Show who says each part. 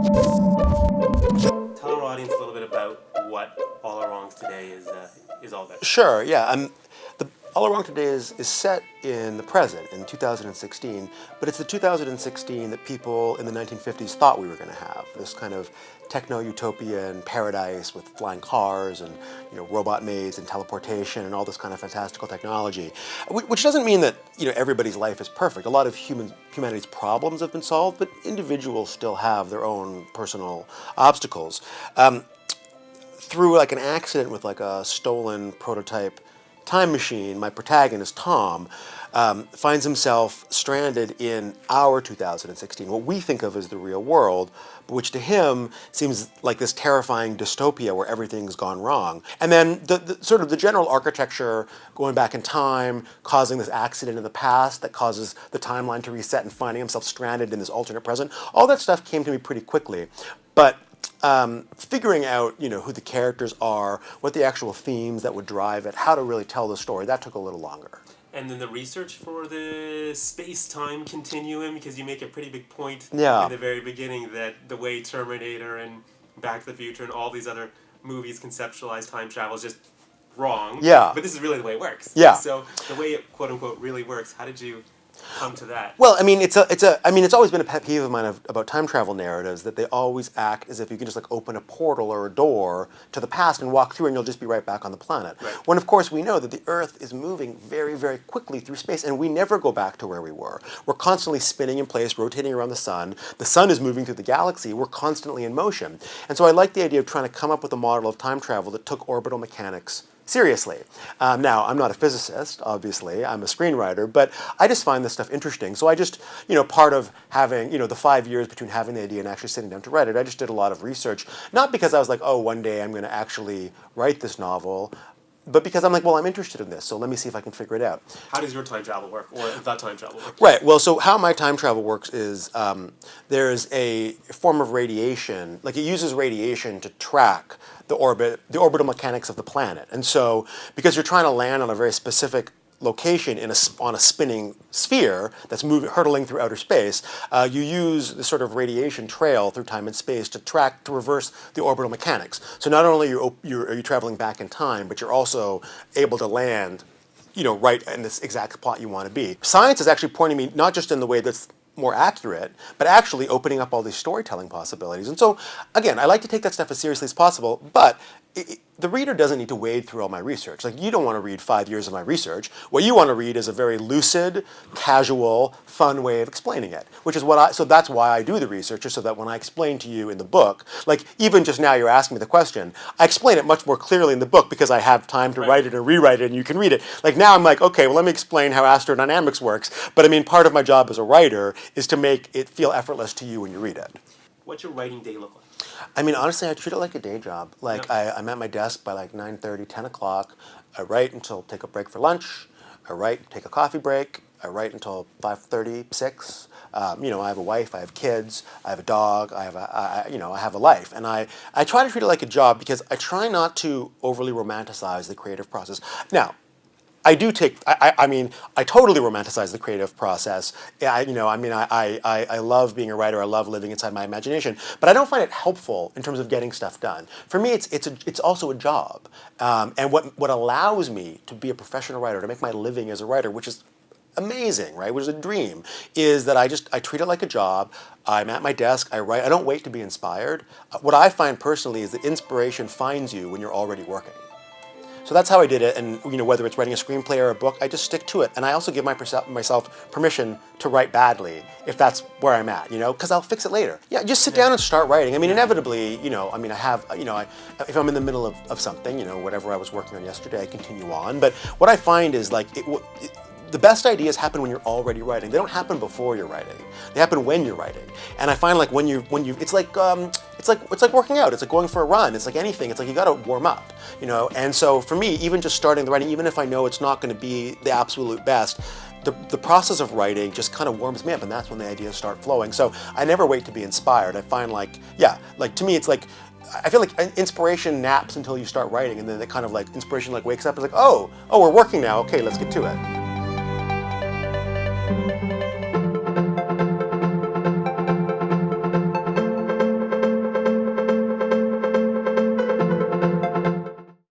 Speaker 1: Tell our audience a little bit about what All Our Wrongs Today is all about.
Speaker 2: Sure, yeah. All Along Today is set in the present, in 2016, but it's the 2016 that people in the 1950s thought we were going to have. This kind of techno-utopian paradise with flying cars and robot maids and teleportation and all this kind of fantastical technology, which doesn't mean that everybody's life is perfect. A lot of humanity's problems have been solved, but individuals still have their own personal obstacles. Through like an accident with like a stolen prototype time machine, my protagonist, Tom, finds himself stranded in our 2016, what we think of as the real world, but which to him seems like this terrifying dystopia where everything's gone wrong. And then the sort of the general architecture going back in time, causing this accident in the past that causes the timeline to reset and finding himself stranded in this alternate present, all that stuff came to me pretty quickly. But figuring out, who the characters are, what the actual themes that would drive it, how to really tell the story, that took a little longer.
Speaker 1: And then the research for the space-time continuum, because you make a pretty big point in the very beginning that the way Terminator and Back to the Future and all these other movies conceptualize time travel is just wrong.
Speaker 2: Yeah.
Speaker 1: But this is really the way it works.
Speaker 2: Yeah.
Speaker 1: So the way it, quote-unquote, really works, how did you come to that?
Speaker 2: Well, it's always been a pet peeve of mine about time travel narratives that they always act as if you can just like open a portal or a door to the past and walk through and you'll just be right back on the planet.
Speaker 1: Right.
Speaker 2: When of course we know that the Earth is moving very, very quickly through space and we never go back to where we were. We're constantly spinning in place, rotating around the sun. The sun is moving through the galaxy. We're constantly in motion. And so I like the idea of trying to come up with a model of time travel that took orbital mechanics seriously. Now, I'm not a physicist, obviously. I'm a screenwriter, but I just find this stuff interesting. So I just, part of having, the 5 years between having the idea and actually sitting down to write it, I just did a lot of research. Not because I was like, oh, one day I'm going to actually write this novel, but because I'm like, well, I'm interested in this, so let me see if I can figure it out.
Speaker 1: How does your time travel work, or that time travel work?
Speaker 2: Right, well, so how my time travel works is there's a form of radiation, like it uses radiation to track the orbital mechanics of the planet. And so, because you're trying to land on a very specific location on a spinning sphere that's hurtling through outer space, you use the sort of radiation trail through time and space to reverse the orbital mechanics. So not only are you traveling back in time, but you're also able to land, right in this exact spot you want to be. Science is actually pointing me not just in the way that's more accurate, but actually opening up all these storytelling possibilities. And so, again, I like to take that stuff as seriously as possible, but the reader doesn't need to wade through all my research. Like, you don't want to read 5 years of my research. What you want to read is a very lucid, casual, fun way of explaining it, which is so that's why I do the research, is so that when I explain to you in the book, like even just now you're asking me the question, I explain it much more clearly in the book because I have time to write it and rewrite it and you can read it. Like now I'm like, okay, well let me explain how astrodynamics works, but part of my job as a writer is to make it feel effortless to you when you read it.
Speaker 1: What's your writing day look like?
Speaker 2: Honestly, I treat it like a day job. Like, I'm at my desk by like 9:30, 10 o'clock. I write until take a break for lunch. I write, take a coffee break. I write until 5:30, 6. I have a wife, I have kids, I have a dog, I have a life. And I try to treat it like a job because I try not to overly romanticize the creative process. Now, I do I totally romanticize the creative process. I love being a writer. I love living inside my imagination. But I don't find it helpful in terms of getting stuff done. For me, it's also a job. And what allows me to be a professional writer, to make my living as a writer, which is amazing, right? Which is a dream, is that I treat it like a job. I'm at my desk. I write. I don't wait to be inspired. What I find personally is that inspiration finds you when you're already working. So that's how I did it, and whether it's writing a screenplay or a book, I just stick to it. And I also give myself permission to write badly if that's where I'm at, because I'll fix it later. Yeah, just sit down and start writing. Inevitably, I have, if I'm in the middle of something, whatever I was working on yesterday, I continue on. But what I find is like the best ideas happen when you're already writing. They don't happen before you're writing. They happen when you're writing. And I find like when you it's like working out. It's like going for a run. It's like anything. It's like you got to warm up, And so for me, even just starting the writing, even if I know it's not going to be the absolute best, the process of writing just kind of warms me up, and that's when the ideas start flowing. So I never wait to be inspired. I find to me it's like I feel like inspiration naps until you start writing, and then it kind of like inspiration like wakes up and is like, oh, we're working now. Okay, let's get to it.